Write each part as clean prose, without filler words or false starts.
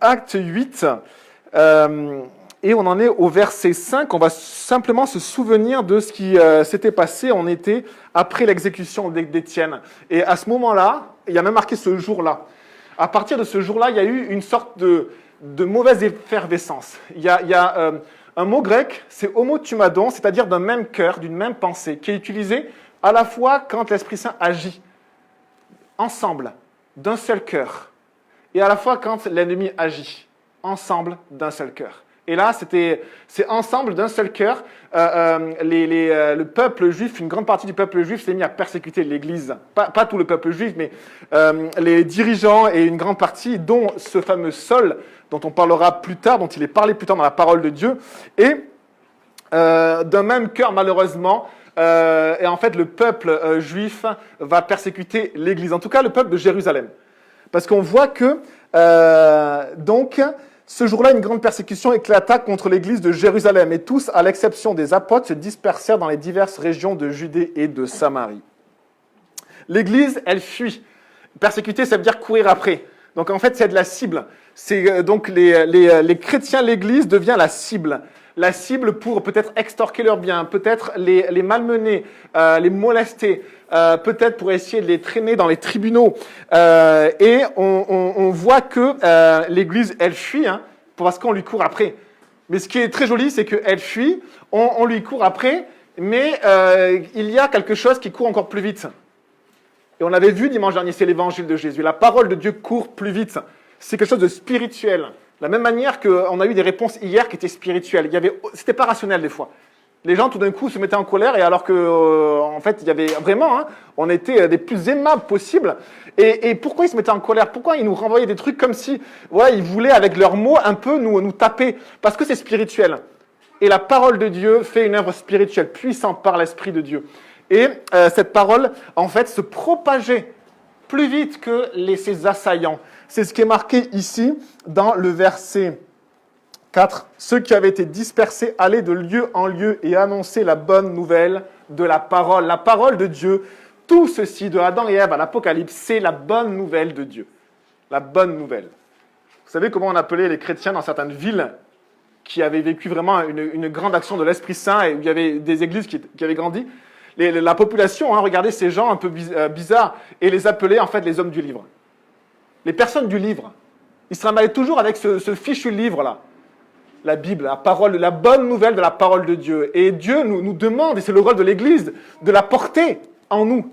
Acte 8, et on en est au verset 5. On va simplement se souvenir de ce qui s'était passé. On était après l'exécution d'Étienne. Et à ce moment-là, il y a même marqué ce jour-là. À partir de ce jour-là, il y a eu une sorte de mauvaise effervescence. Il y a un mot grec, c'est homotumadon, c'est-à-dire d'un même cœur, d'une même pensée, qui est utilisé à la fois quand l'Esprit Saint agit ensemble, d'un seul cœur, et à la fois quand l'ennemi agit ensemble, d'un seul cœur. Et là, c'est ensemble, d'un seul cœur. Le peuple juif, une grande partie du peuple juif s'est mis à persécuter l'Église. Pas tout le peuple juif, mais les dirigeants et une grande partie, dont ce fameux Saul, dont on parlera plus tard, dont il est parlé plus tard dans la parole de Dieu. Et d'un même cœur, malheureusement, et en fait, le peuple juif va persécuter l'Église. En tout cas, le peuple de Jérusalem. Parce qu'on voit que, donc, ce jour-là, une grande persécution éclata contre l'église de Jérusalem, et tous, à l'exception des apôtres, se dispersèrent dans les diverses régions de Judée et de Samarie. L'église, elle fuit. Persécuter, ça veut dire courir après. Donc en fait, c'est de la cible. C'est donc les chrétiens, l'église devient la cible. La cible pour peut-être extorquer leurs biens, peut-être les malmener, les molester, peut-être pour essayer de les traîner dans les tribunaux. Et on voit que l'Église, elle fuit, parce qu'on lui court après. Mais ce qui est très joli, c'est qu'elle fuit, on lui court après, mais il y a quelque chose qui court encore plus vite. Et on l'avait vu dimanche dernier, c'est l'évangile de Jésus. La parole de Dieu court plus vite. C'est quelque chose de spirituel. De la même manière qu'on a eu des réponses hier qui étaient spirituelles. C'était pas rationnel des fois. Les gens tout d'un coup se mettaient en colère, et alors que en fait il y avait vraiment, on était des plus aimables possibles. Et pourquoi ils se mettaient en colère? Pourquoi ils nous renvoyaient des trucs comme si, voilà, ils voulaient avec leurs mots un peu nous taper? Parce que c'est spirituel. Et la parole de Dieu fait une œuvre spirituelle puissante par l'Esprit de Dieu. Et cette parole, en fait, se propageait plus vite que ses assaillants. C'est ce qui est marqué ici dans le verset 4. Ceux qui avaient été dispersés allaient de lieu en lieu et annonçaient la bonne nouvelle de la parole de Dieu. Tout ceci, de Adam et Ève à l'Apocalypse, c'est la bonne nouvelle de Dieu. La bonne nouvelle. Vous savez comment on appelait les chrétiens dans certaines villes qui avaient vécu vraiment une grande action de l'Esprit Saint et où il y avait des églises qui avaient grandi? La population regardait ces gens un peu bizarres et les appelait en fait les hommes du livre. Les personnes du livre. Ils se ramalaient toujours avec ce fichu livre-là. La Bible, la parole, la bonne nouvelle de la parole de Dieu. Et Dieu nous demande, et c'est le rôle de l'Église, de la porter en nous.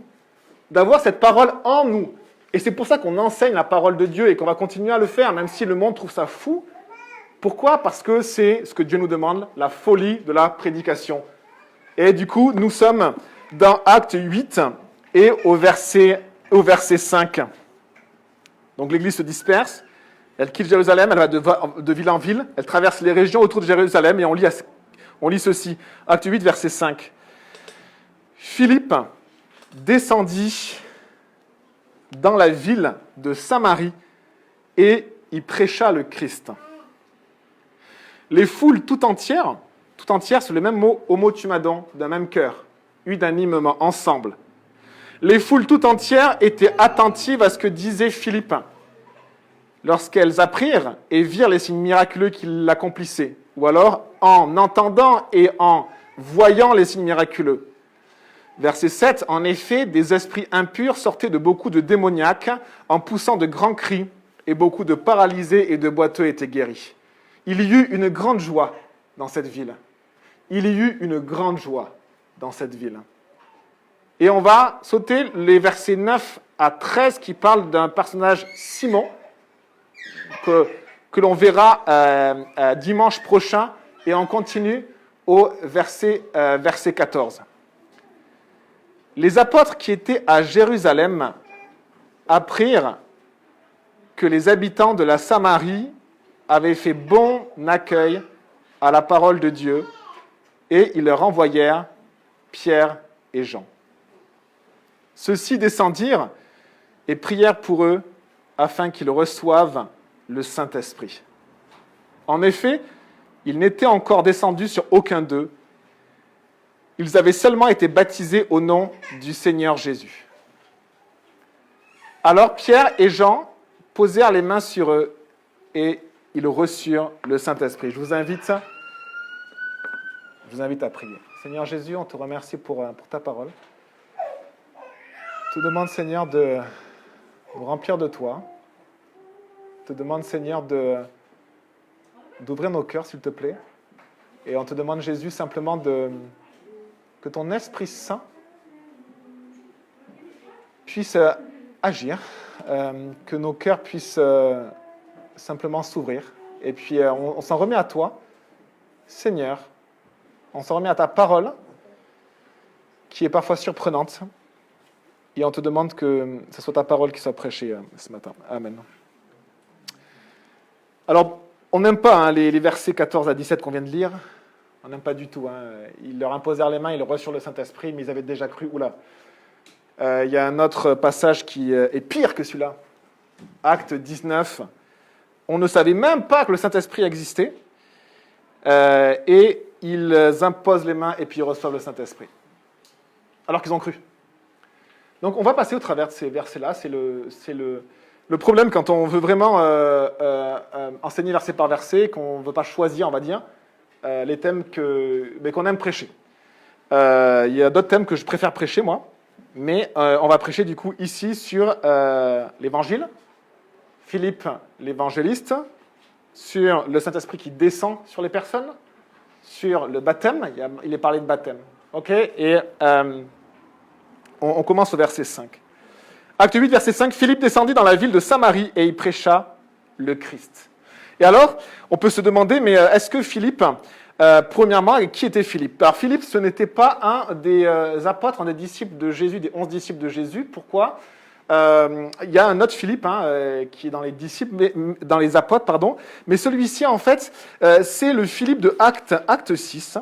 D'avoir cette parole en nous. Et c'est pour ça qu'on enseigne la parole de Dieu et qu'on va continuer à le faire, même si le monde trouve ça fou. Pourquoi? Parce que c'est ce que Dieu nous demande, la folie de la prédication. Et du coup, nous sommes dans Acte 8 et au verset 5. Donc l'Église se disperse, elle quitte Jérusalem, elle va de ville en ville, elle traverse les régions autour de Jérusalem, et on lit ceci, Acte 8, verset 5. Philippe descendit dans la ville de Samarie et y prêcha le Christ. Les foules tout entières, c'est le même mot, homotumadon, d'un même cœur, unanimement, ensemble. Les foules tout entières étaient attentives à ce que disait Philippe, lorsqu'elles apprirent et virent les signes miraculeux qu'il accomplissait, ou alors en entendant et en voyant les signes miraculeux. Verset 7, en effet, des esprits impurs sortaient de beaucoup de démoniaques en poussant de grands cris, et beaucoup de paralysés et de boiteux étaient guéris. Il y eut une grande joie dans cette ville. Il y eut une grande joie dans cette ville. Et on va sauter les versets 9 à 13 qui parlent d'un personnage, Simon, que l'on verra dimanche prochain, et on continue au verset 14. Les apôtres qui étaient à Jérusalem apprirent que les habitants de la Samarie avaient fait bon accueil à la parole de Dieu, et ils leur envoyèrent Pierre et Jean. Ceux-ci descendirent et prièrent pour eux afin qu'ils reçoivent le Saint-Esprit. En effet, ils n'étaient encore descendus sur aucun d'eux. Ils avaient seulement été baptisés au nom du Seigneur Jésus. Alors Pierre et Jean posèrent les mains sur eux et ils reçurent le Saint-Esprit. Je vous invite à prier. Seigneur Jésus, on te remercie pour ta parole. Je te demande, Seigneur, de nous remplir de toi. Je te demande, Seigneur, d'ouvrir nos cœurs, s'il te plaît. Et on te demande, Jésus, simplement que ton Esprit Saint puisse agir, que nos cœurs puissent simplement s'ouvrir. Et puis, on s'en remet à toi, Seigneur. On s'en remet à ta parole, qui est parfois surprenante. Et on te demande que ce soit ta parole qui soit prêchée ce matin. Amen. Alors, on n'aime pas les versets 14 à 17 qu'on vient de lire. On n'aime pas du tout. Ils leur imposèrent les mains, ils reçurent le Saint-Esprit, mais ils avaient déjà cru. Oula. Il y a un autre passage qui est pire que celui-là. Acte 19. On ne savait même pas que le Saint-Esprit existait. Et ils imposent les mains et puis ils reçoivent le Saint-Esprit. Alors qu'ils ont cru. Donc on va passer au travers de ces versets-là. C'est le problème quand on veut vraiment enseigner verset par verset, qu'on ne veut pas choisir, on va dire, les thèmes qu'on aime prêcher. Il y a d'autres thèmes que je préfère prêcher, moi, mais on va prêcher du coup ici sur l'Évangile, Philippe l'évangéliste, sur le Saint-Esprit qui descend sur les personnes, sur le baptême, il est parlé de baptême. Ok. Et on commence au verset 5. Acte 8, verset 5, Philippe descendit dans la ville de Samarie et il prêcha le Christ. Et alors, on peut se demander, mais est-ce que Philippe, premièrement, qui était Philippe? Alors Philippe, ce n'était pas un des apôtres, un des disciples de Jésus, des 11 disciples de Jésus. Pourquoi? Il y a un autre Philippe qui est dans les disciples, dans les apôtres, pardon. Mais celui-ci, en fait, c'est le Philippe de Acte 6.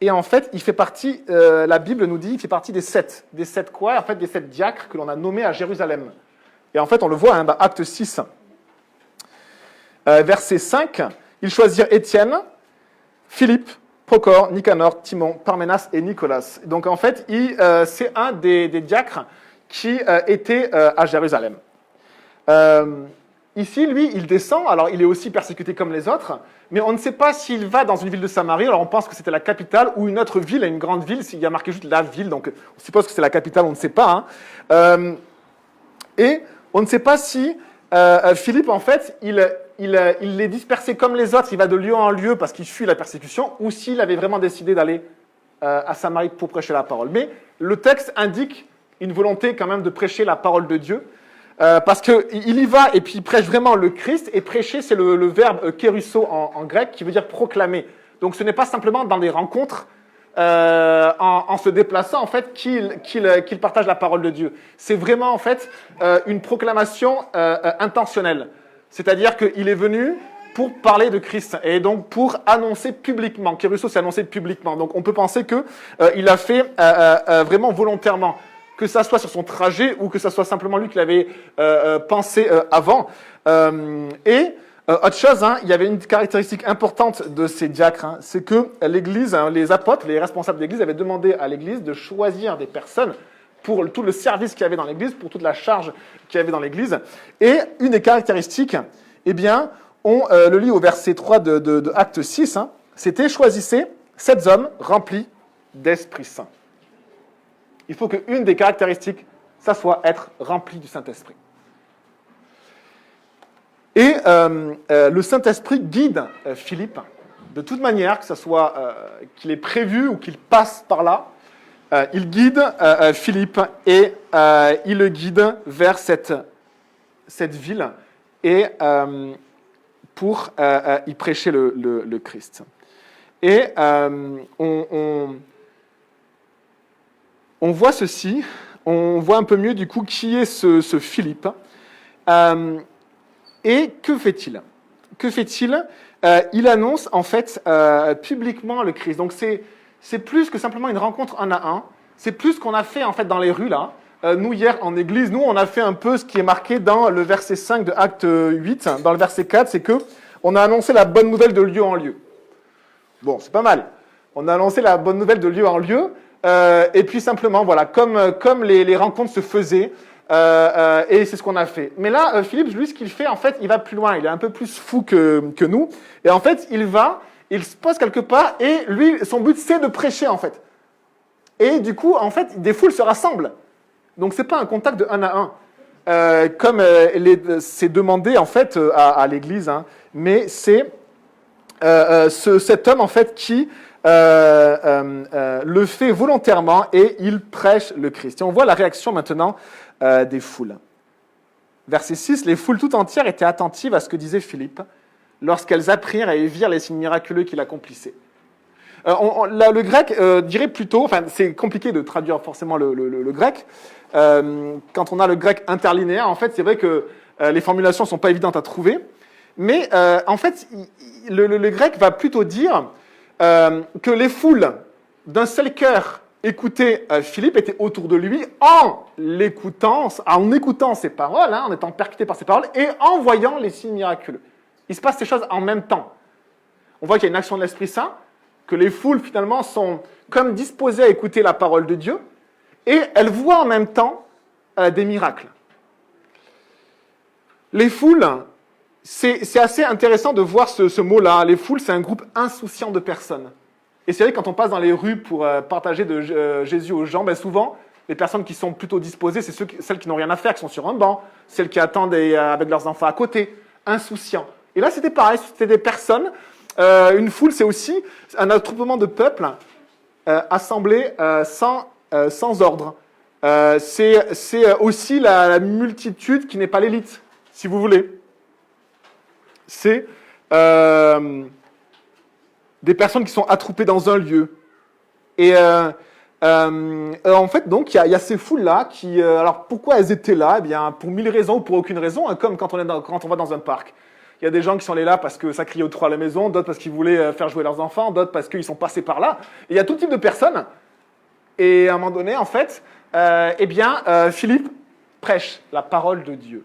Et en fait, il fait partie, la Bible nous dit, il fait partie des 7. Des 7 quoi? En fait, des 7 diacres que l'on a nommés à Jérusalem. Et en fait, on le voit, dans Acte 6, verset 5, ils choisirent Étienne, Philippe, Procor, Nicanor, Timon, Parménas et Nicolas. Donc en fait, c'est un des diacres qui était à Jérusalem. Ici, lui, il descend, alors il est aussi persécuté comme les autres, mais on ne sait pas s'il va dans une ville de Samarie, alors on pense que c'était la capitale, ou une autre ville, une grande ville, s'il y a marqué juste la ville, donc on suppose que c'est la capitale, on ne sait pas. Et on ne sait pas si Philippe, en fait, il est dispersé comme les autres, il va de lieu en lieu parce qu'il fuit la persécution, ou s'il avait vraiment décidé d'aller à Samarie pour prêcher la parole. Mais le texte indique une volonté quand même de prêcher la parole de Dieu, parce qu'il y va et puis il prêche vraiment le Christ, et prêcher c'est le verbe kérusso en grec qui veut dire proclamer. Donc ce n'est pas simplement dans des rencontres, en se déplaçant en fait qu'il partage la parole de Dieu. C'est vraiment en fait une proclamation intentionnelle. C'est-à-dire qu'il est venu pour parler de Christ et donc pour annoncer publiquement. Kérusso c'est annoncer publiquement. Donc on peut penser qu'il a fait vraiment volontairement, que ça soit sur son trajet ou que ça soit simplement lui qui l'avait pensé avant. Autre chose, il y avait une caractéristique importante de ces diacres, c'est que l'Église, les apôtres, les responsables de l'Église avaient demandé à l'Église de choisir des personnes pour tout le service qu'il y avait dans l'Église, pour toute la charge qu'il y avait dans l'Église. Et une des caractéristiques, eh bien, on le lit au verset 3 de Acte 6, c'était « Choisissez 7 hommes remplis d'Esprit Saint ». Il faut qu'une des caractéristiques, ça soit être rempli du Saint-Esprit. Et le Saint-Esprit guide Philippe, de toute manière, que ce soit qu'il ait prévu ou qu'il passe par là, il guide Philippe et il le guide vers cette ville et pour y prêcher le Christ. Et on voit ceci, on voit un peu mieux du coup qui est ce Philippe. Et que fait-il? Que fait-il? Il annonce en fait publiquement le Christ. Donc c'est plus que simplement une rencontre un à un. C'est plus ce qu'on a fait en fait dans les rues là. Nous hier en église, nous on a fait un peu ce qui est marqué dans le verset 5 de Acte 8. Dans le verset 4, c'est que on a annoncé la bonne nouvelle de lieu en lieu. Bon, c'est pas mal. On a annoncé la bonne nouvelle de lieu en lieu. Et puis simplement, voilà, comme les rencontres se faisaient, Et c'est ce qu'on a fait. Mais là, Philippe, lui, ce qu'il fait, en fait, il va plus loin. Il est un peu plus fou que nous. Et en fait, il se pose quelque part, et lui, son but, c'est de prêcher, en fait. Et du coup, en fait, des foules se rassemblent. Donc, c'est pas un contact de 1 à 1, comme c'est demandé, en fait, à l'Église, hein. Mais c'est cet homme, en fait, qui le fait volontairement, et il prêche le Christ. Et on voit la réaction, maintenant, des foules. Verset 6, les foules tout entières étaient attentives à ce que disait Philippe, lorsqu'elles apprirent et virent les signes miraculeux qu'il accomplissait. Le grec dirait plutôt, enfin c'est compliqué de traduire forcément le grec, quand on a le grec interlinéaire, en fait c'est vrai que les formulations ne sont pas évidentes à trouver, mais en fait le grec va plutôt dire que les foules d'un seul cœur écoutaient Philippe, étaient autour de lui en écoutant ses paroles, hein, en étant percutés par ses paroles, et en voyant les signes miraculeux. Il se passe ces choses en même temps. On voit qu'il y a une action de l'Esprit Saint, que les foules finalement sont comme disposées à écouter la parole de Dieu, et elles voient en même temps des miracles. Les foules, c'est assez intéressant de voir ce mot-là. Les foules, c'est un groupe insouciant de personnes. Et c'est vrai que quand on passe dans les rues pour partager de Jésus aux gens, ben souvent, les personnes qui sont plutôt disposées, c'est celles qui n'ont rien à faire, qui sont sur un banc, celles qui attendent avec leurs enfants à côté, insouciants. Et là, c'était pareil, c'était des personnes. Une foule, c'est aussi un attroupement de peuples assemblés sans ordre. C'est aussi la multitude qui n'est pas l'élite, si vous voulez. C'est des personnes qui sont attroupées dans un lieu. Et en fait, donc, il y a ces foules-là qui... alors, pourquoi elles étaient là? Eh bien, pour 1000 raisons ou pour aucune raison, hein, comme quand on va dans un parc. Il y a des gens qui sont allés là parce que ça criait au trot à la maison, d'autres parce qu'ils voulaient faire jouer leurs enfants, d'autres parce qu'ils sont passés par là. Et il y a tout type de personnes. Et à un moment donné, en fait, Philippe prêche la parole de Dieu.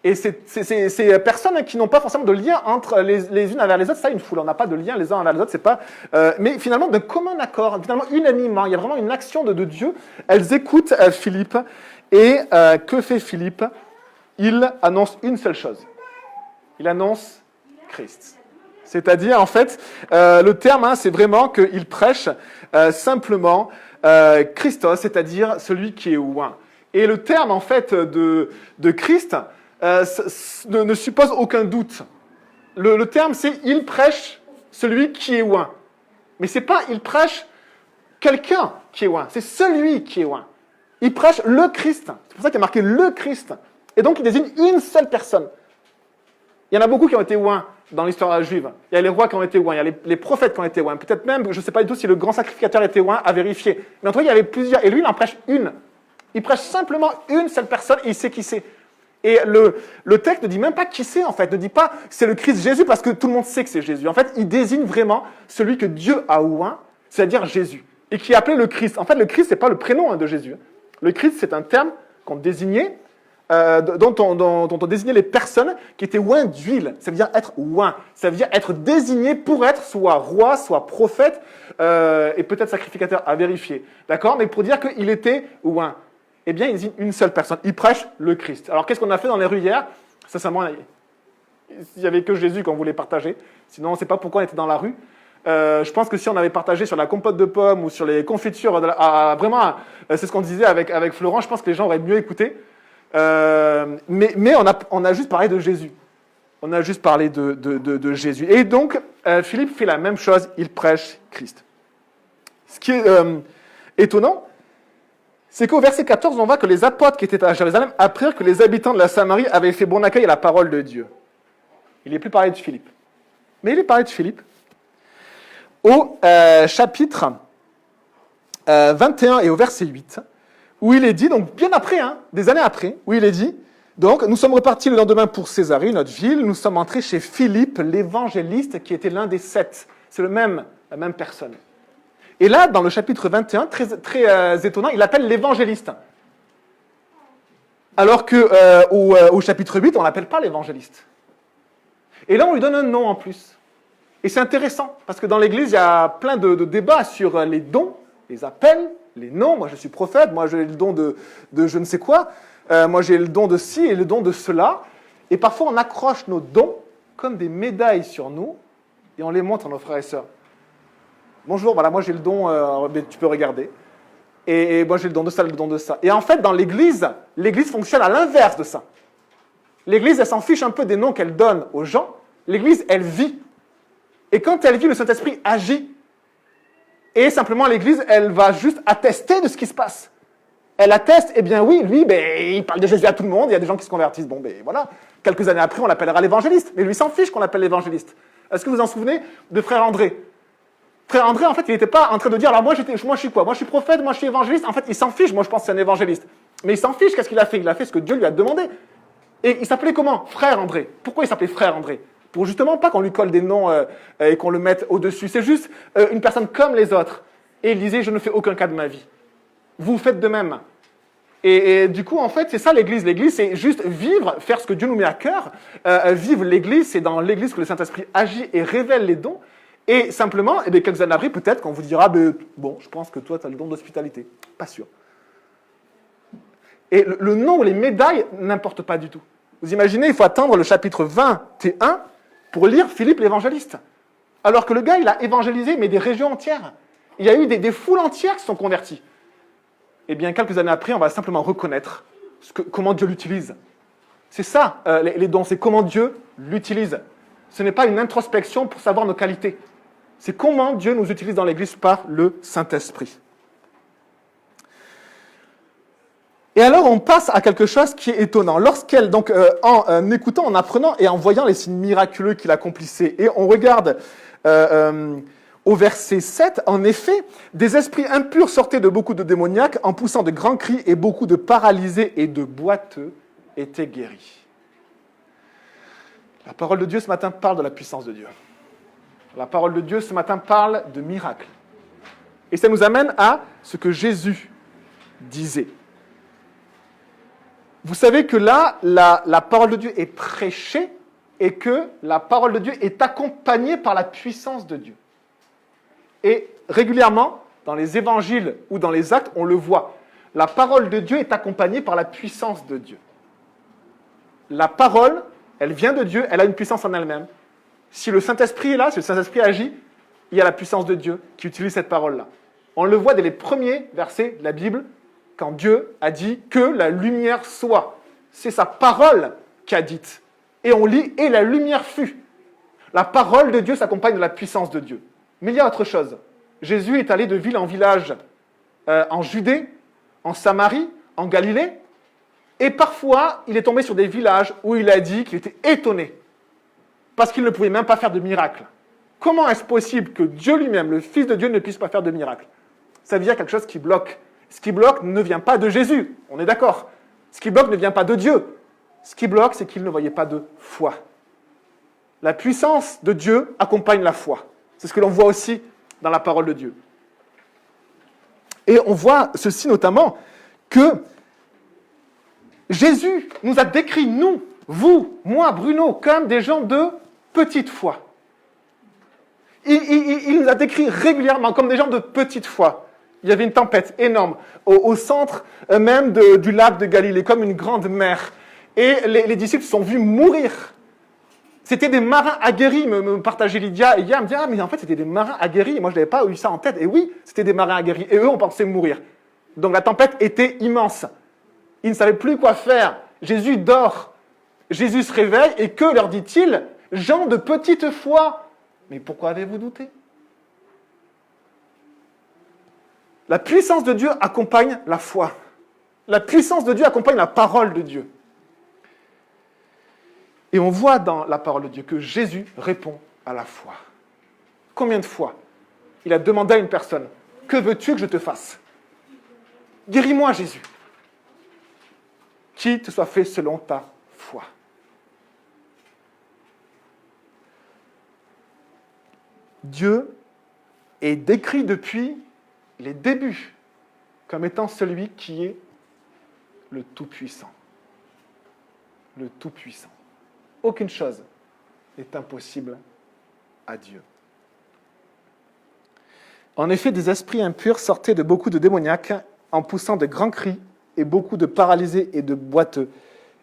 Et ces personnes qui n'ont pas forcément de lien entre les unes avec les autres, ça, une foule, on n'a pas de lien les uns avec les autres, c'est pas. Mais finalement, d'un commun accord, finalement unanimement, il y a vraiment une action de Dieu. Elles écoutent Philippe, et que fait Philippe? Il annonce une seule chose. Il annonce Christ. C'est-à-dire, en fait, le terme, hein, c'est vraiment qu'il prêche simplement Christos, c'est-à-dire celui qui est oint. Et le terme, en fait, de Christ ne suppose aucun doute. Le terme, c'est il prêche celui qui est oint. Mais c'est pas il prêche quelqu'un qui est oint, c'est celui qui est oint. Il prêche le Christ. C'est pour ça qu'il y a marqué le Christ. Et donc, il désigne une seule personne. Il y en a beaucoup qui ont été oints dans l'histoire juive. Il y a les rois qui ont été oints, il y a les prophètes qui ont été oints. Peut-être même, je ne sais pas du tout si le grand sacrificateur était oint, à vérifier. Mais en tout cas, il y avait plusieurs. Et lui, il en prêche une. Il prêche simplement une seule personne et il sait qui c'est. Et le texte ne dit même pas qui c'est, en fait. Ne dit pas c'est le Christ Jésus parce que tout le monde sait que c'est Jésus. En fait, il désigne vraiment celui que Dieu a oint, c'est-à-dire Jésus. Et qui est appelé le Christ. En fait, le Christ, ce n'est pas le prénom de Jésus. Le Christ, c'est un terme qu'on désignait. Dont on désignait les personnes qui étaient oints d'huile. Ça veut dire être oint. Ça veut dire être désigné pour être soit roi, soit prophète, et peut-être sacrificateur, à vérifier. D'accord? Mais pour dire qu'il était oint. Eh bien, il désigne une seule personne. Il prêche le Christ. Alors, qu'est-ce qu'on a fait dans les rues hier? Sincèrement, il n'y avait que Jésus qu'on voulait partager. Sinon, on ne sait pas pourquoi on était dans la rue. Je pense que si on avait partagé sur la compote de pommes ou sur les confitures, vraiment, c'est ce qu'on disait avec Florent, je pense que les gens auraient mieux écouté. Mais on a juste parlé de Jésus. On a juste parlé de Jésus. Et donc, Philippe fait la même chose, il prêche Christ. Ce qui est étonnant, c'est qu'au verset 14, on voit que les apôtres qui étaient à Jérusalem apprirent que les habitants de la Samarie avaient fait bon accueil à la parole de Dieu. Il n'est plus parlé de Philippe. Mais il est parlé de Philippe au chapitre 21 et au verset 8, où il est dit, donc bien après, des années après, où il est dit, donc nous sommes repartis le lendemain pour Césarée, notre ville, nous sommes entrés chez Philippe, l'évangéliste, qui était l'un des 7. C'est la même personne. Et là, dans le chapitre 21, très étonnant, il l'appelle l'évangéliste. Alors qu'au chapitre 8, on ne l'appelle pas l'évangéliste. Et là, on lui donne un nom en plus. Et c'est intéressant, parce que dans l'Église, il y a plein de débats sur les dons, les appels, les noms. Moi, je suis prophète, moi, j'ai le don de je ne sais quoi. moi j'ai le don de ci et le don de cela. Et parfois on accroche nos dons comme des médailles sur nous et on les montre à nos frères et sœurs. Bonjour, voilà, moi j'ai le don, tu peux regarder. Et moi j'ai le don de ça, le don de ça. Et en fait, dans l'Église fonctionne à l'inverse de ça. L'Église, elle s'en fiche un peu des noms qu'elle donne aux gens. L'Église, elle vit. Et quand elle vit, le Saint-Esprit agit. Et simplement, l'Église, elle va juste attester de ce qui se passe. Elle atteste, eh bien oui, lui, il parle de Jésus à tout le monde, il y a des gens qui se convertissent. Bon, voilà. Quelques années après, on l'appellera l'évangéliste. Mais lui s'en fiche qu'on l'appelle l'évangéliste. Est-ce que vous vous en souvenez de frère André? Frère André, en fait, il n'était pas en train de dire, alors moi je suis quoi? Moi je suis prophète, moi je suis évangéliste. En fait, il s'en fiche. Moi je pense que c'est un évangéliste. Mais il s'en fiche, qu'est-ce qu'il a fait? Il a fait ce que Dieu lui a demandé. Et il s'appelait comment? Frère André. Pourquoi il s'appelait Frère André? Pour justement pas qu'on lui colle des noms et qu'on le mette au-dessus. C'est juste une personne comme les autres. Et il disait, je ne fais aucun cas de ma vie. Vous faites de même. Et du coup, en fait, c'est ça l'Église. L'Église, c'est juste vivre, faire ce que Dieu nous met à cœur. Vivre l'Église, c'est dans l'Église que le Saint-Esprit agit et révèle les dons. Et simplement, quelques années après, peut-être qu'on vous dira, bon, je pense que toi, tu as le don d'hospitalité. Pas sûr. Et le nom ou les médailles n'importent pas du tout. Vous imaginez, il faut attendre le chapitre 21 pour lire Philippe l'évangéliste. Alors que le gars, il a évangélisé, mais des régions entières. Il y a eu des foules entières qui se sont converties. Eh bien, quelques années après, on va simplement reconnaître comment Dieu l'utilise. C'est ça, les dons, c'est comment Dieu l'utilise. Ce n'est pas une introspection pour savoir nos qualités. C'est comment Dieu nous utilise dans l'Église par le Saint-Esprit. Et alors, on passe à quelque chose qui est étonnant. Lorsqu'elle, donc, en écoutant, en apprenant et en voyant les signes miraculeux qu'il accomplissait, et on regarde au verset 7, en effet, des esprits impurs sortaient de beaucoup de démoniaques en poussant de grands cris et beaucoup de paralysés et de boiteux étaient guéris. La parole de Dieu ce matin parle de la puissance de Dieu. La parole de Dieu ce matin parle de miracles. Et ça nous amène à ce que Jésus disait. Vous savez que là, la parole de Dieu est prêchée et que la parole de Dieu est accompagnée par la puissance de Dieu. Et régulièrement, dans les évangiles ou dans les actes, on le voit. La parole de Dieu est accompagnée par la puissance de Dieu. La parole, elle vient de Dieu, elle a une puissance en elle-même. Si le Saint-Esprit est là, si le Saint-Esprit agit, il y a la puissance de Dieu qui utilise cette parole-là. On le voit dès les premiers versets de la Bible, quand Dieu a dit que la lumière soit. C'est sa parole qui a dit. Et on lit, et la lumière fut. La parole de Dieu s'accompagne de la puissance de Dieu. Mais il y a autre chose. Jésus est allé de ville en village, en Judée, en Samarie, en Galilée, et parfois, il est tombé sur des villages où il a dit qu'il était étonné, parce qu'il ne pouvait même pas faire de miracle. Comment est-ce possible que Dieu lui-même, le Fils de Dieu, ne puisse pas faire de miracle? Ça veut dire quelque chose qui bloque. Ce qui bloque ne vient pas de Jésus, on est d'accord. Ce qui bloque ne vient pas de Dieu. Ce qui bloque, c'est qu'il ne voyait pas de foi. La puissance de Dieu accompagne la foi. C'est ce que l'on voit aussi dans la parole de Dieu. Et on voit ceci notamment, que Jésus nous a décrit, nous, vous, moi, Bruno, comme des gens de petite foi. Il nous a décrit régulièrement comme des gens de petite foi. Il y avait une tempête énorme au centre même du lac de Galilée, comme une grande mer. Et les disciples se sont vus mourir. C'était des marins aguerris, me partageait Lydia. Et hier, elle me dit, mais en fait, c'était des marins aguerris. Moi, je n'avais pas eu ça en tête. Et oui, c'était des marins aguerris. Et eux, on pensait mourir. Donc la tempête était immense. Ils ne savaient plus quoi faire. Jésus dort. Jésus se réveille. Et que leur dit-il? Gens de petite foi. Mais pourquoi avez-vous douté? La puissance de Dieu accompagne la foi. La puissance de Dieu accompagne la parole de Dieu. Et on voit dans la parole de Dieu que Jésus répond à la foi. Combien de fois il a demandé à une personne, « Que veux-tu que je te fasse ?» Guéris-moi, Jésus. Qu'il te soit fait selon ta foi. Dieu est décrit depuis les débuts comme étant celui qui est le Tout-Puissant. Le Tout-Puissant. Aucune chose n'est impossible à Dieu. En effet, des esprits impurs sortaient de beaucoup de démoniaques en poussant de grands cris et beaucoup de paralysés et de boiteux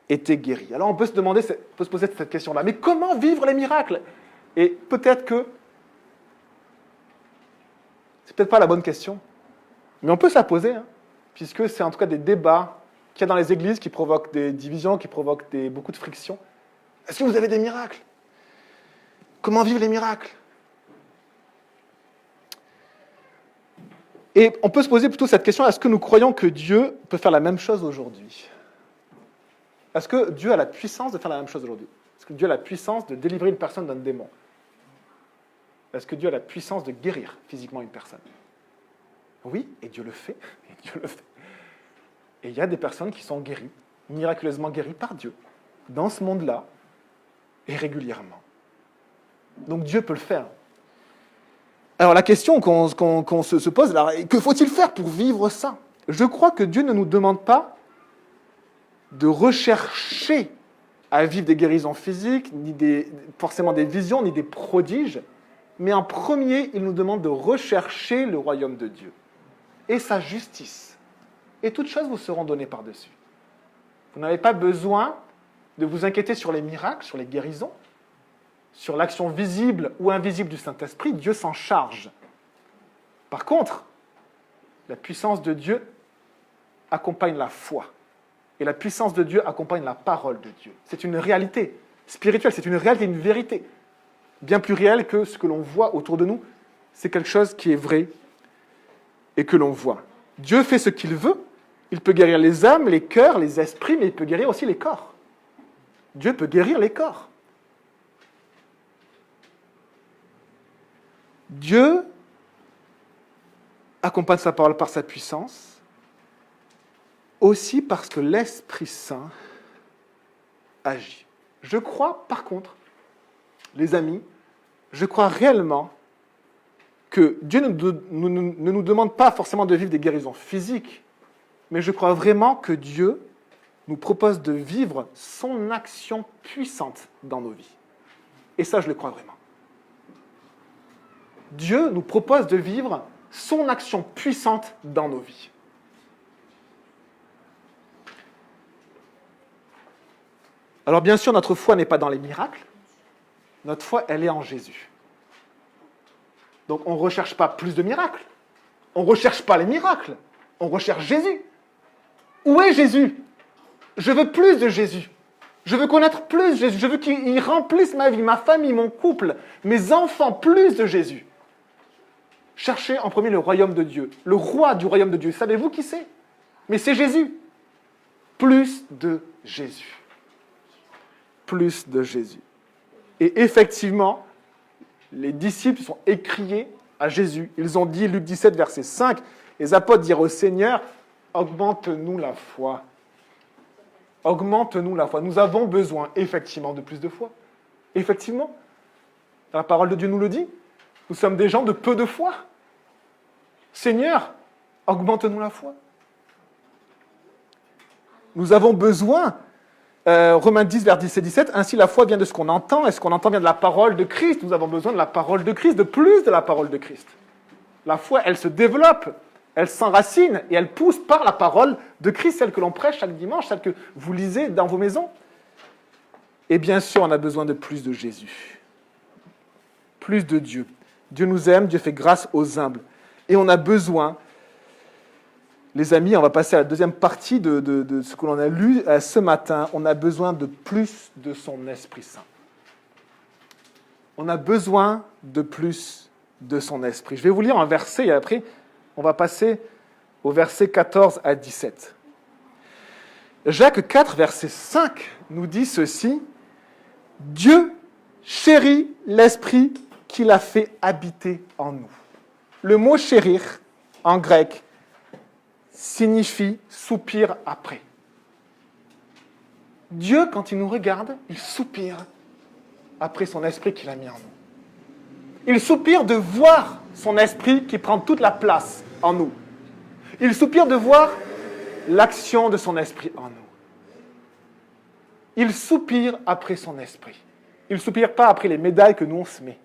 étaient guéris. Alors on peut se poser cette question-là. Mais comment vivre les miracles? Et peut-être que c'est peut-être pas la bonne question, mais on peut se la poser, hein, puisque c'est en tout cas des débats qu'il y a dans les églises qui provoquent des divisions, qui provoquent beaucoup de frictions. Est-ce que vous avez des miracles? Comment vivre les miracles? Et on peut se poser plutôt cette question, est-ce que nous croyons que Dieu peut faire la même chose aujourd'hui? Est-ce que Dieu a la puissance de faire la même chose aujourd'hui? Est-ce que Dieu a la puissance de délivrer une personne d'un démon? Est-ce que Dieu a la puissance de guérir physiquement une personne? Oui, et Dieu le fait. Et Dieu le fait. Et il y a des personnes qui sont guéries, miraculeusement guéries par Dieu, dans ce monde-là, et régulièrement. Donc Dieu peut le faire. Alors la question qu'on se pose, là, que faut-il faire pour vivre ça? Je crois que Dieu ne nous demande pas de rechercher à vivre des guérisons physiques, ni forcément des visions, ni des prodiges, mais en premier, il nous demande de rechercher le royaume de Dieu et sa justice. Et toutes choses vous seront données par-dessus. Vous n'avez pas besoin de vous inquiéter sur les miracles, sur les guérisons, sur l'action visible ou invisible du Saint-Esprit. Dieu s'en charge. Par contre, la puissance de Dieu accompagne la foi. Et la puissance de Dieu accompagne la parole de Dieu. C'est une réalité spirituelle, c'est une réalité, une vérité. Bien plus réelle que ce que l'on voit autour de nous. C'est quelque chose qui est vrai et que l'on voit. Dieu fait ce qu'il veut. Il peut guérir les âmes, les cœurs, les esprits, mais il peut guérir aussi les corps. Dieu peut guérir les corps. Dieu accompagne sa parole par sa puissance, aussi parce que l'Esprit Saint agit. Je crois, par contre, les amis, je crois réellement que Dieu ne nous demande pas forcément de vivre des guérisons physiques, mais je crois vraiment que Dieu nous propose de vivre son action puissante dans nos vies. Et ça, je le crois vraiment. Dieu nous propose de vivre son action puissante dans nos vies. Alors bien sûr, notre foi n'est pas dans les miracles. Notre foi, elle est en Jésus. Donc on ne recherche pas plus de miracles. On ne recherche pas les miracles. On recherche Jésus. Où est Jésus? Je veux plus de Jésus. Je veux connaître plus Jésus. Je veux qu'il remplisse ma vie, ma famille, mon couple, mes enfants, plus de Jésus. Cherchez en premier le royaume de Dieu, le roi du royaume de Dieu. Savez-vous qui c'est? Mais c'est Jésus. Plus de Jésus. Plus de Jésus. Et effectivement, les disciples sont écriés à Jésus. Ils ont dit, Luc 17, verset 5, les apôtres dirent au Seigneur, augmente-nous la foi. Augmente-nous la foi. Nous avons besoin, effectivement, de plus de foi. Effectivement. La parole de Dieu nous le dit. Nous sommes des gens de peu de foi. Seigneur, augmente-nous la foi. Nous avons besoin, Romains 10, vers 10 et 17, ainsi la foi vient de ce qu'on entend, et ce qu'on entend vient de la parole de Christ. Nous avons besoin de la parole de Christ, de plus de la parole de Christ. La foi, elle se développe, elle s'enracine, et elle pousse par la parole de Christ, celle que l'on prêche chaque dimanche, celle que vous lisez dans vos maisons. Et bien sûr, on a besoin de plus de Jésus. Plus de Dieu. Dieu nous aime, Dieu fait grâce aux humbles. Et on a besoin, les amis, on va passer à la deuxième partie de ce que l'on a lu ce matin, on a besoin de plus de son Esprit Saint. On a besoin de plus de son Esprit. Je vais vous lire un verset et après, on va passer au verset 14 à 17. Jacques 4, verset 5 nous dit ceci, « Dieu chérit l'Esprit qu'il a fait habiter en nous. » Le mot « chérir » en grec signifie « soupir après ». Dieu, quand il nous regarde, il soupire après son esprit qu'il a mis en nous. Il soupire de voir son esprit qui prend toute la place en nous. Il soupire de voir l'action de son esprit en nous. Il soupire après son esprit. Il ne soupire pas après les médailles que nous on se met.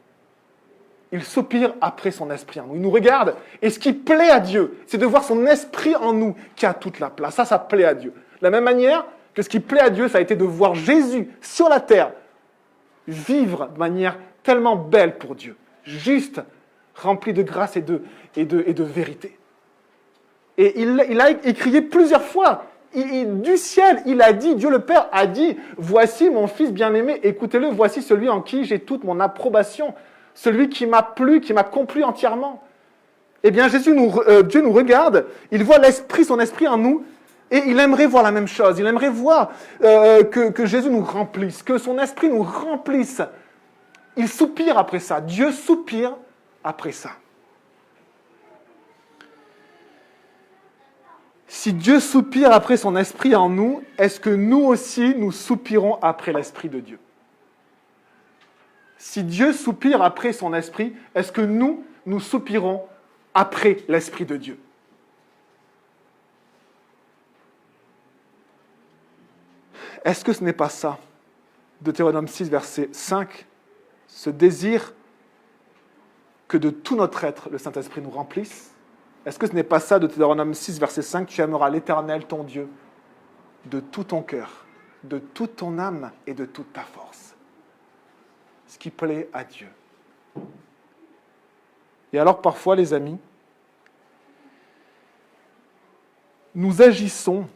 il soupire après son esprit en nous. Il nous regarde, et ce qui plaît à Dieu, c'est de voir son esprit en nous qui a toute la place. Ça plaît à Dieu. De la même manière que ce qui plaît à Dieu, ça a été de voir Jésus sur la terre vivre de manière tellement belle pour Dieu, juste, rempli de grâce et de vérité. Et il a écrié plusieurs fois, du ciel, il a dit, Dieu le Père a dit, voici mon fils bien-aimé, écoutez-le, voici celui en qui j'ai toute mon approbation, celui qui m'a plu, qui m'a complu entièrement. Eh bien, Dieu nous regarde, il voit son esprit en nous, et il aimerait voir la même chose, il aimerait voir que Jésus nous remplisse, que son esprit nous remplisse. Il soupire après ça, Dieu soupire après ça. Si Dieu soupire après son esprit en nous, est-ce que nous aussi, nous soupirons après l'esprit de Dieu? Si Dieu soupire après son esprit, est-ce que nous soupirons après l'esprit de Dieu? Est-ce que ce n'est pas ça, Deutéronome 6, verset 5, ce désir que de tout notre être, le Saint-Esprit nous remplisse? Est-ce que ce n'est pas ça, Deutéronome 6, verset 5, tu aimeras l'Éternel, ton Dieu, de tout ton cœur, de toute ton âme et de toute ta force? Ce qui plaît à Dieu. Et alors parfois, les amis, nous agissons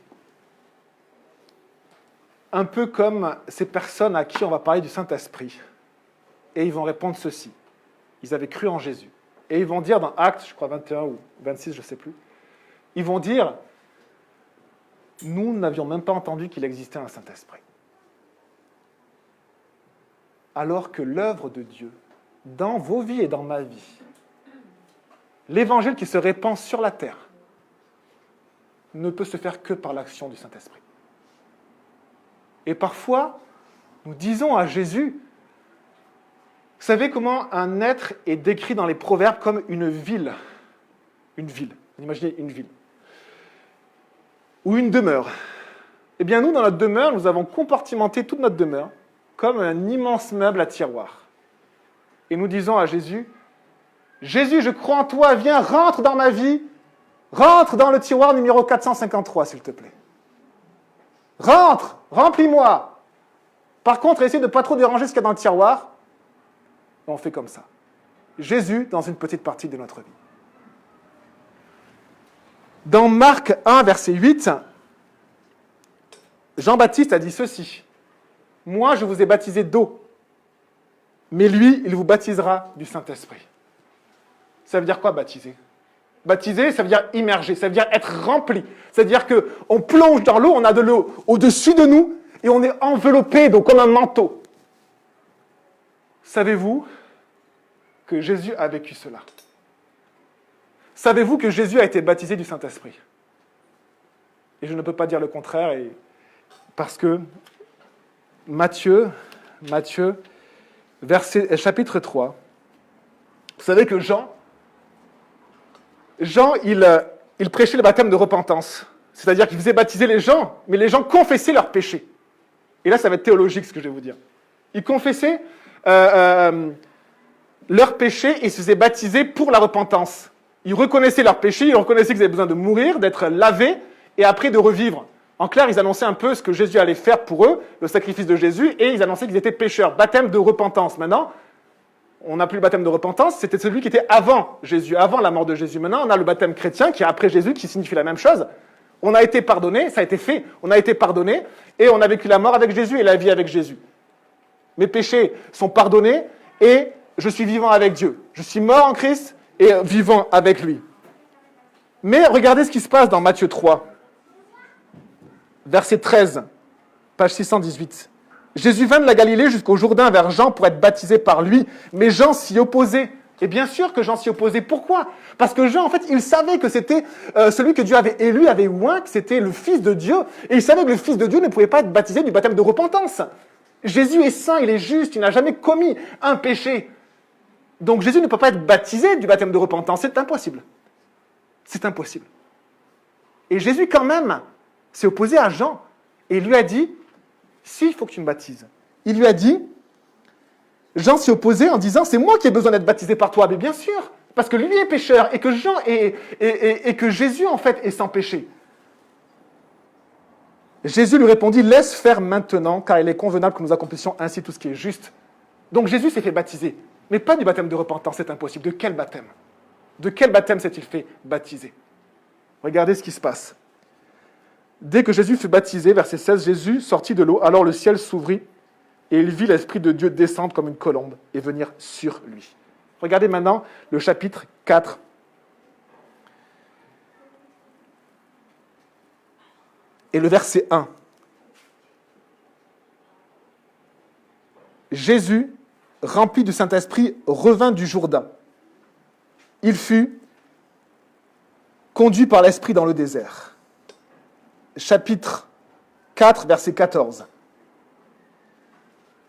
un peu comme ces personnes à qui on va parler du Saint-Esprit. Et ils vont répondre ceci. Ils avaient cru en Jésus. Et ils vont dire dans Actes, je crois 21 ou 26, je ne sais plus, ils vont dire, nous n'avions même pas entendu qu'il existait un Saint-Esprit. Alors que l'œuvre de Dieu, dans vos vies et dans ma vie, l'évangile qui se répand sur la terre, ne peut se faire que par l'action du Saint-Esprit. Et parfois, nous disons à Jésus, vous savez comment un être est décrit dans les proverbes comme une ville? Une ville. Imaginez une ville. Ou une demeure. Eh bien, nous, dans notre demeure, nous avons compartimenté toute notre demeure comme un immense meuble à tiroir. Et nous disons à Jésus, Jésus, je crois en toi, viens, rentre dans ma vie, rentre dans le tiroir numéro 453, s'il te plaît. Rentre, remplis-moi. Par contre, essaie de ne pas trop déranger ce qu'il y a dans le tiroir. On fait comme ça. Jésus dans une petite partie de notre vie. Dans Marc 1, verset 8, Jean-Baptiste a dit ceci. Moi, je vous ai baptisé d'eau, mais lui, il vous baptisera du Saint-Esprit. Ça veut dire quoi, baptiser? Baptiser, ça veut dire immerger, ça veut dire être rempli. C'est-à-dire qu'on plonge dans l'eau, on a de l'eau au-dessus de nous, et on est enveloppé, donc comme un manteau. Savez-vous que Jésus a vécu cela? Savez-vous que Jésus a été baptisé du Saint-Esprit? Et je ne peux pas dire le contraire, parce que Matthieu, chapitre 3, vous savez que Jean, il prêchait le baptême de repentance. C'est-à-dire qu'il faisait baptiser les gens, mais les gens confessaient leurs péchés. Et là, ça va être théologique, ce que je vais vous dire. Ils confessaient leurs péchés et se faisaient baptiser pour la repentance. Ils reconnaissaient leurs péchés, ils reconnaissaient qu'ils avaient besoin de mourir, d'être lavés, et après de revivre. En clair, ils annonçaient un peu ce que Jésus allait faire pour eux, le sacrifice de Jésus, et ils annonçaient qu'ils étaient pécheurs. Baptême de repentance. Maintenant, on n'a plus le baptême de repentance, c'était celui qui était avant Jésus, avant la mort de Jésus. Maintenant, on a le baptême chrétien qui est après Jésus, qui signifie la même chose. On a été pardonné, ça a été fait, on a été pardonné, et on a vécu la mort avec Jésus et la vie avec Jésus. Mes péchés sont pardonnés, et je suis vivant avec Dieu. Je suis mort en Christ, et vivant avec lui. Mais regardez ce qui se passe dans Matthieu 3, verset 13, page 618. Jésus vint de la Galilée jusqu'au Jourdain vers Jean pour être baptisé par lui, mais Jean s'y opposait. Et bien sûr que Jean s'y opposait. Pourquoi? Parce que Jean, en fait, il savait que c'était celui que Dieu avait élu, avait oint, que c'était le Fils de Dieu, et il savait que le Fils de Dieu ne pouvait pas être baptisé du baptême de repentance. Jésus est saint, il est juste, il n'a jamais commis un péché. Donc Jésus ne peut pas être baptisé du baptême de repentance, c'est impossible. C'est impossible. Et Jésus, quand même, s'est opposé à Jean, et il lui a dit, si, il faut que tu me baptises. Il lui a dit, Jean s'y opposait en disant, c'est moi qui ai besoin d'être baptisé par toi. Mais bien sûr, parce que lui est pécheur et que Jean et que Jésus, en fait, est sans péché. Jésus lui répondit, laisse faire maintenant, car il est convenable que nous accomplissions ainsi tout ce qui est juste. Donc Jésus s'est fait baptiser, mais pas du baptême de repentance, c'est impossible. De quel baptême? De quel baptême s'est-il fait baptiser? Regardez ce qui se passe. Dès que Jésus fut baptisé, verset 16, Jésus sortit de l'eau, alors le ciel s'ouvrit, et il vit l'Esprit de Dieu descendre comme une colombe et venir sur lui. Regardez maintenant le chapitre 4. Et le verset 1. Jésus, rempli du Saint-Esprit, revint du Jourdain. Il fut conduit par l'Esprit dans le désert. Chapitre 4, verset 14.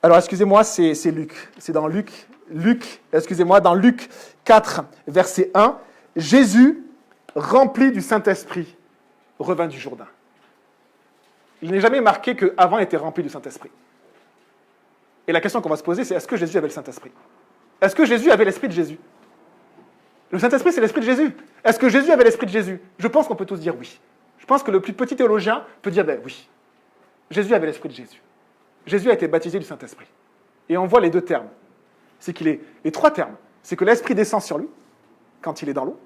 Alors, excusez-moi, c'est Luc. C'est dans Luc. Dans Luc 4, verset 1, Jésus, rempli du Saint-Esprit, revint du Jourdain. Il n'est jamais marqué qu'avant, il était rempli du Saint-Esprit. Et la question qu'on va se poser, c'est est-ce que Jésus avait le Saint-Esprit? Est-ce que Jésus avait l'Esprit de Jésus? Le Saint-Esprit, c'est l'Esprit de Jésus. Est-ce que Jésus avait l'Esprit de Jésus? Je pense qu'on peut tous dire oui. Je pense que le plus petit théologien peut dire oui. Jésus avait l'Esprit de Jésus. Jésus a été baptisé du Saint-Esprit. Et on voit les deux termes. C'est qu'il est les trois termes. C'est que l'Esprit descend sur lui quand il est dans l'eau.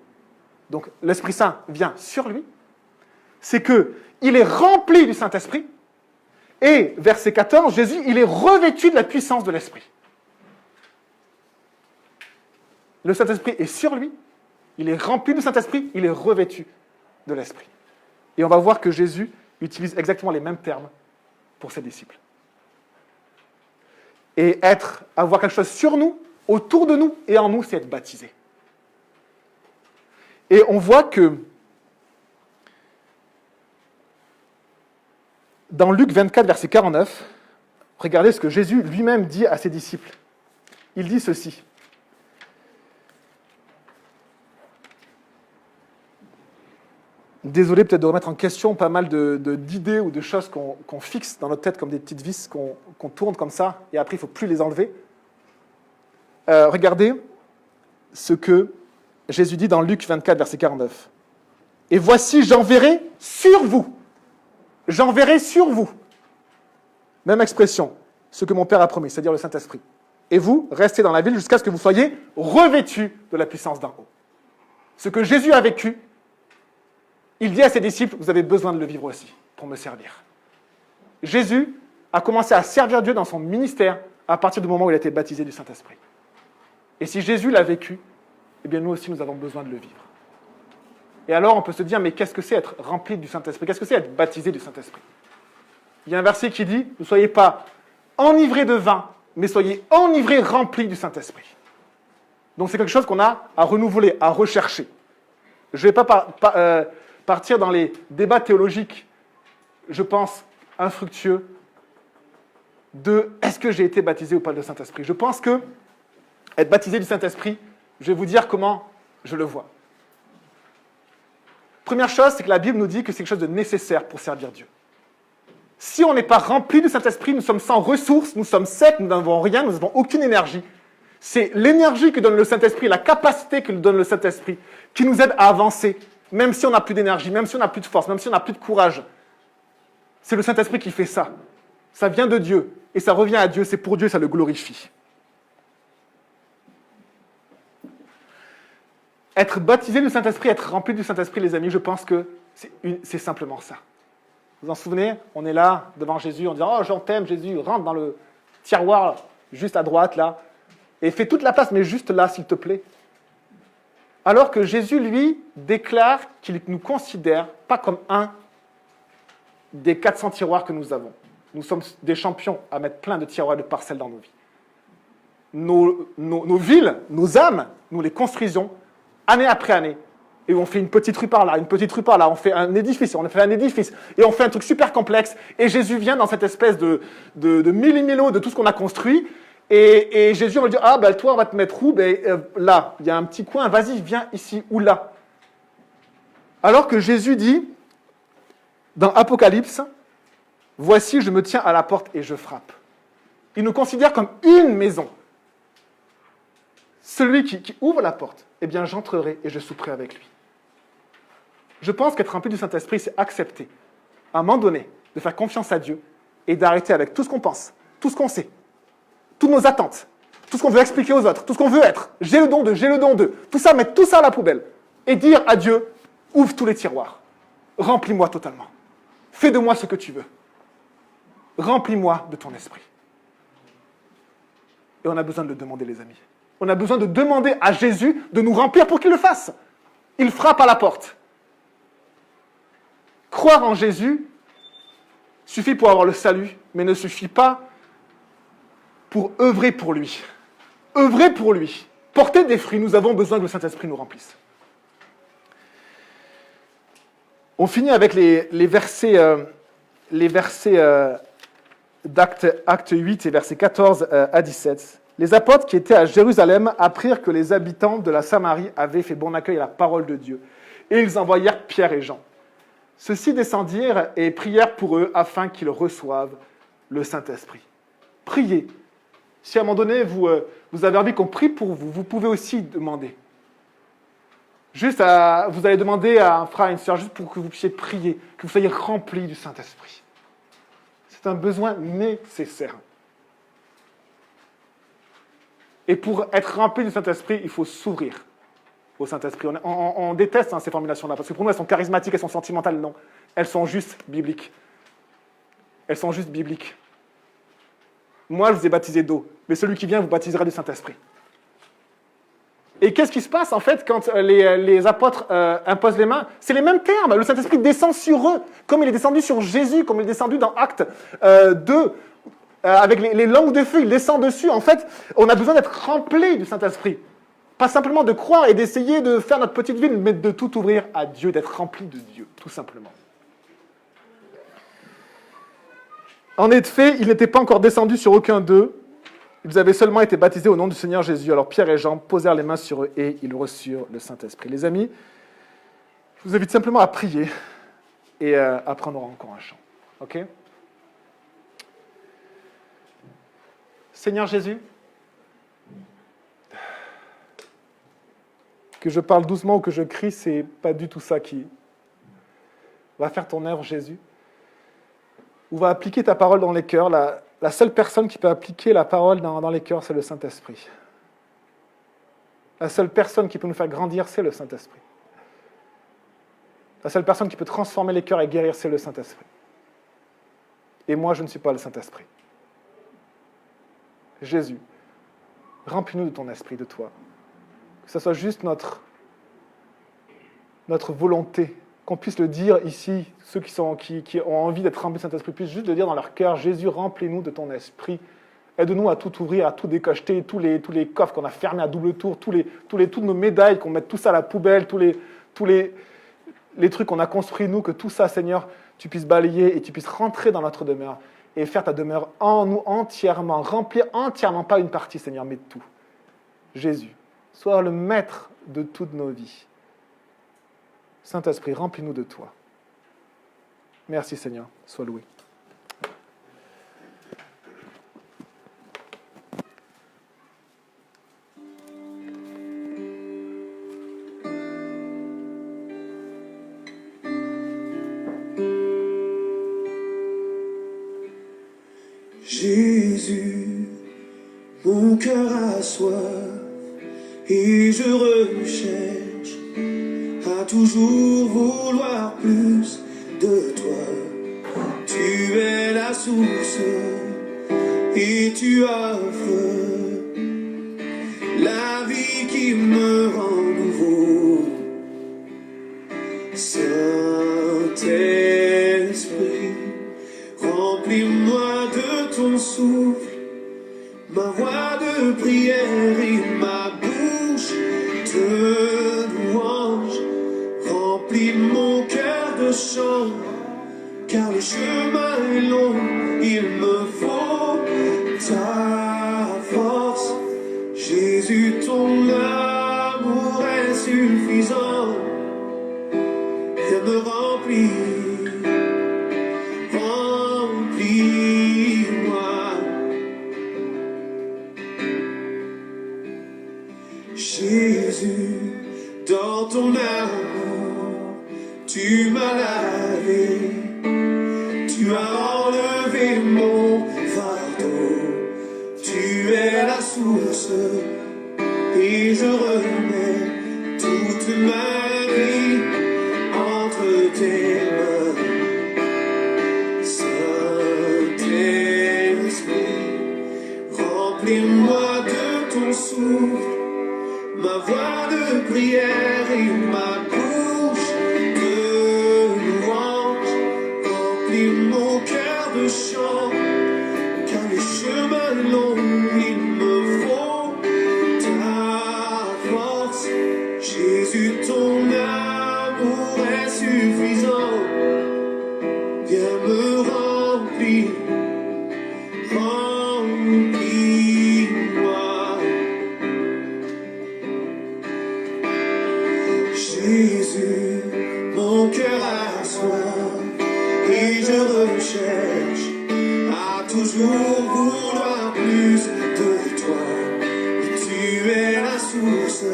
Donc l'Esprit Saint vient sur lui. C'est qu'il est rempli du Saint-Esprit. Et, verset 14, Jésus, il est revêtu de la puissance de l'Esprit. Le Saint-Esprit est sur lui, il est rempli du Saint-Esprit, il est revêtu de l'Esprit. Et on va voir que Jésus utilise exactement les mêmes termes pour ses disciples. Et avoir quelque chose sur nous, autour de nous et en nous, c'est être baptisé. Et on voit que dans Luc 24, verset 49, regardez ce que Jésus lui-même dit à ses disciples. Il dit ceci. Désolé peut-être de remettre en question pas mal d'idées ou de choses qu'on fixe dans notre tête comme des petites vis qu'on tourne comme ça, et après il ne faut plus les enlever. Regardez ce que Jésus dit dans Luc 24, verset 49. « Et voici, j'enverrai sur vous. » J'enverrai sur vous. Même expression, ce que mon Père a promis, c'est-à-dire le Saint-Esprit. Et vous, restez dans la ville jusqu'à ce que vous soyez revêtus de la puissance d'en haut. Ce que Jésus a vécu, il dit à ses disciples, vous avez besoin de le vivre aussi pour me servir. Jésus a commencé à servir Dieu dans son ministère à partir du moment où il a été baptisé du Saint-Esprit. Et si Jésus l'a vécu, eh bien nous aussi nous avons besoin de le vivre. Et alors on peut se dire, mais qu'est-ce que c'est être rempli du Saint-Esprit? Qu'est-ce que c'est être baptisé du Saint-Esprit? Il y a un verset qui dit, ne soyez pas enivrés de vin, mais soyez enivrés, remplis du Saint-Esprit. Donc c'est quelque chose qu'on a à renouveler, à rechercher. Je ne vais pas partir dans les débats théologiques, je pense, infructueux, de est-ce que j'ai été baptisé ou pas du Saint-Esprit. Je pense que être baptisé du Saint-Esprit, je vais vous dire comment je le vois. Première chose, c'est que la Bible nous dit que c'est quelque chose de nécessaire pour servir Dieu. Si on n'est pas rempli du Saint-Esprit, nous sommes sans ressources, nous sommes secs, nous n'avons rien, nous n'avons aucune énergie. C'est l'énergie que donne le Saint-Esprit, la capacité que nous donne le Saint-Esprit, qui nous aide à avancer, même si on n'a plus d'énergie, même si on n'a plus de force, même si on n'a plus de courage. C'est le Saint-Esprit qui fait ça. Ça vient de Dieu, et ça revient à Dieu, c'est pour Dieu, ça le glorifie. Être baptisé du Saint-Esprit, être rempli du Saint-Esprit, les amis, je pense que c'est simplement ça. Vous vous en souvenez? On est là, devant Jésus, on dit « Oh, j'en t'aime, Jésus, rentre dans le tiroir, juste à droite, là, et fais toute la place, mais juste là, s'il te plaît. » Alors que Jésus, lui, déclare qu'il nous considère pas comme un des 400 tiroirs que nous avons. Nous sommes des champions à mettre plein de tiroirs de parcelles dans nos vies. Nos villes, nos âmes, nous les construisons année après année. Et on fait une petite rue par là, on fait un édifice, et on fait un truc super complexe. Et Jésus vient dans cette espèce de millimilo de tout ce qu'on a construit. Et Jésus, on va dire, ah, ben toi, on va te mettre où? Là, il y a un petit coin, vas-y, viens ici ou là. Alors que Jésus dit, dans Apocalypse, voici, je me tiens à la porte et je frappe. Il nous considère comme une maison. celui qui ouvre la porte, eh bien j'entrerai et je souperai avec lui. Je pense qu'être rempli du Saint-Esprit, c'est accepter, à un moment donné, de faire confiance à Dieu et d'arrêter avec tout ce qu'on pense, tout ce qu'on sait, toutes nos attentes, tout ce qu'on veut expliquer aux autres, tout ce qu'on veut être. J'ai le don d'eux, tout ça, mettre tout ça à la poubelle et dire à Dieu, ouvre tous les tiroirs, remplis-moi totalement, fais de moi ce que tu veux, remplis-moi de ton esprit. Et on a besoin de le demander, les amis. On a besoin de demander à Jésus de nous remplir pour qu'il le fasse. Il frappe à la porte. Croire en Jésus suffit pour avoir le salut, mais ne suffit pas pour œuvrer pour lui. Œuvrer pour lui. Porter des fruits, nous avons besoin que le Saint-Esprit nous remplisse. On finit avec les versets d'acte 8 et versets 14 à 17. Les apôtres qui étaient à Jérusalem apprirent que les habitants de la Samarie avaient fait bon accueil à la parole de Dieu. Et ils envoyèrent Pierre et Jean. Ceux-ci descendirent et prièrent pour eux afin qu'ils reçoivent le Saint-Esprit. Priez. Si à un moment donné, vous avez envie qu'on prie pour vous, vous pouvez aussi demander. Vous allez demander à un frère et une sœur juste pour que vous puissiez prier, que vous soyez remplis du Saint-Esprit. C'est un besoin nécessaire. Et pour être rempli du Saint-Esprit, il faut s'ouvrir au Saint-Esprit. On déteste ces formulations-là, parce que pour nous, elles sont charismatiques, elles sont sentimentales. Non, elles sont juste bibliques. Elles sont juste bibliques. Moi, je vous ai baptisé d'eau, mais celui qui vient vous baptisera du Saint-Esprit. Et qu'est-ce qui se passe, en fait, quand les apôtres imposent les mains? C'est les mêmes termes. Le Saint-Esprit descend sur eux, comme il est descendu sur Jésus, comme il est descendu dans Acte 2, avec les langues de feu, il descend dessus. En fait, on a besoin d'être rempli du Saint-Esprit. Pas simplement de croire et d'essayer de faire notre petite vie, mais de tout ouvrir à Dieu, d'être rempli de Dieu, tout simplement. En effet, il n'était pas encore descendu sur aucun d'eux. Ils avaient seulement été baptisés au nom du Seigneur Jésus. Alors Pierre et Jean posèrent les mains sur eux et ils reçurent le Saint-Esprit. Les amis, je vous invite simplement à prier et après on aura encore un chant. Ok? Seigneur Jésus, que je parle doucement ou que je crie, c'est pas du tout ça qui va faire ton œuvre, Jésus. Ou va appliquer ta parole dans les cœurs. La seule personne qui peut appliquer la parole dans les cœurs, c'est le Saint-Esprit. La seule personne qui peut nous faire grandir, c'est le Saint-Esprit. La seule personne qui peut transformer les cœurs et guérir, c'est le Saint-Esprit. Et moi, je ne suis pas le Saint-Esprit. Jésus, remplis-nous de ton esprit, de toi. Que ce soit juste notre volonté, qu'on puisse le dire ici, ceux qui ont envie d'être remplis de Saint-Esprit, puissent juste le dire dans leur cœur, Jésus, remplis-nous de ton esprit. Aide-nous à tout ouvrir, à tout décacheter, tous les coffres qu'on a fermés à double tour, toutes nos médailles, qu'on mette tout ça à la poubelle, tous les trucs qu'on a construits, nous, que tout ça, Seigneur, tu puisses balayer et tu puisses rentrer dans notre demeure et faire ta demeure en nous entièrement, remplir entièrement, pas une partie, Seigneur, mais tout. Jésus, sois le maître de toutes nos vies. Saint-Esprit, remplis-nous de toi. Merci, Seigneur, sois loué. Jésus, mon cœur a soif et je recherche à toujours vouloir plus de toi. Tu es la source et tu offres la vie qui me rend nouveau. Saint-Esprit, remplis-moi de ton souffle, ma voix de prière et ma bouche de louange. Remplis mon cœur de chant, car le chemin est long, il me faut ta force. Jésus, ton amour est suffisant, viens me remplir. Jésus, dans ton amour, tu m'as lavé, tu as enlevé mon fardeau, tu es la source et je remets toute ma vie entre tes mains. Saint-Esprit, remplis-moi de ton souffle, ma voix de prière et ma bouche de louange. Remplis mon cœur de chant, car le chemin est long, il me faut ta force. Jésus, ton amour est suffisant. Viens me remplir, remplis-moi. Jésus, mon cœur a soif et je recherche à toujours vouloir plus de toi. Et tu es la source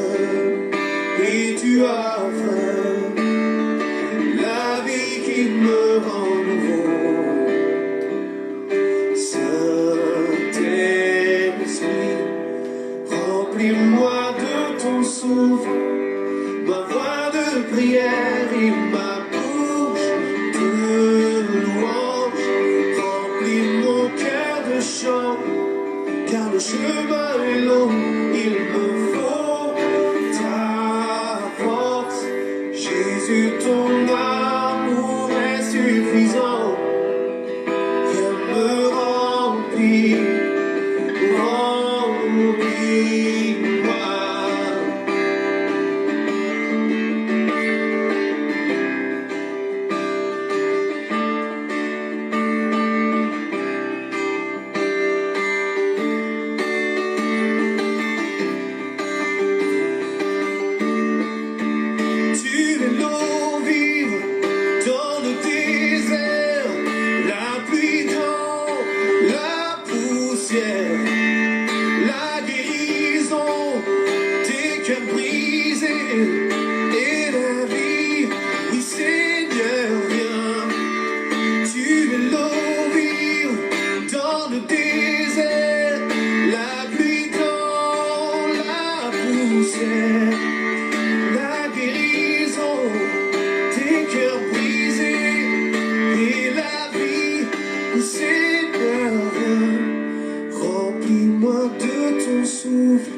et tu offres la vie qui me rend nouveau. Saint-Esprit, remplis-moi de ton souffle, ma voix de prière et ma bouche de louange. Remplis mon cœur de chant, car le chemin est long, il me faut ta force. Jésus, ton amour est suffisant. Viens me remplir, remplis-moi. Tu es l'eau vive dans le désert, la pluie dans la poussière, la guérison des cœurs brisés et la vie. Oui, Seigneur, viens. Tu es l'eau vive dans le désert, la pluie dans la poussière, la guérison des cœurs brisés et la vie. Oui, Seigneur, viens. Remplis-moi de ton souffle,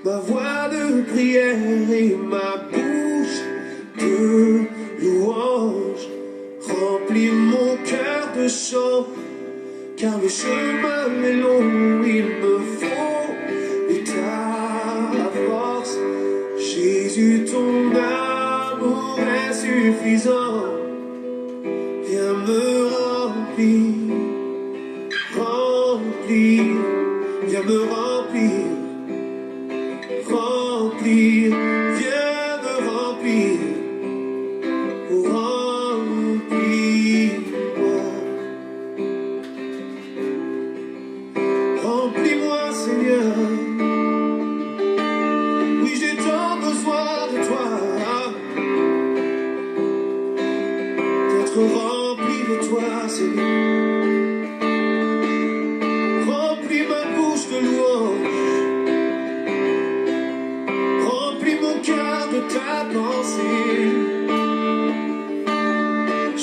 ma voix de prière et ma bouche de louange. Remplis mon cœur de chant, car le chemin est long, il me faut de ta force. Jésus, ton amour est suffisant. Viens me remplir, remplir, viens me remplir, remplir, viens me remplir, remplis-moi. Remplis-moi, Seigneur. Oui, j'ai tant besoin de toi, d'être rempli de toi, Seigneur. Remplis ma bouche de louange, remplis mon cœur de ta pensée.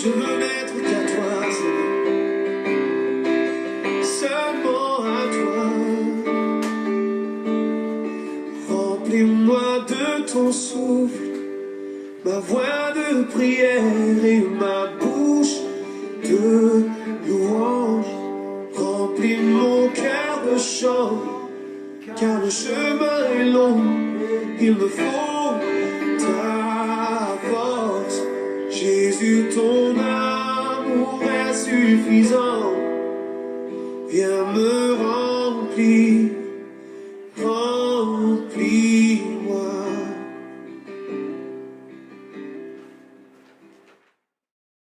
Je veux n'être qu'à toi, Seigneur, seulement à toi. Remplis-moi de ton souffle, ma voix de prière et ma bouche de louange. Remplis mon cœur de chant, car le chemin est long, il me faut ta force. Jésus, ton amour est suffisant. Viens me remplir,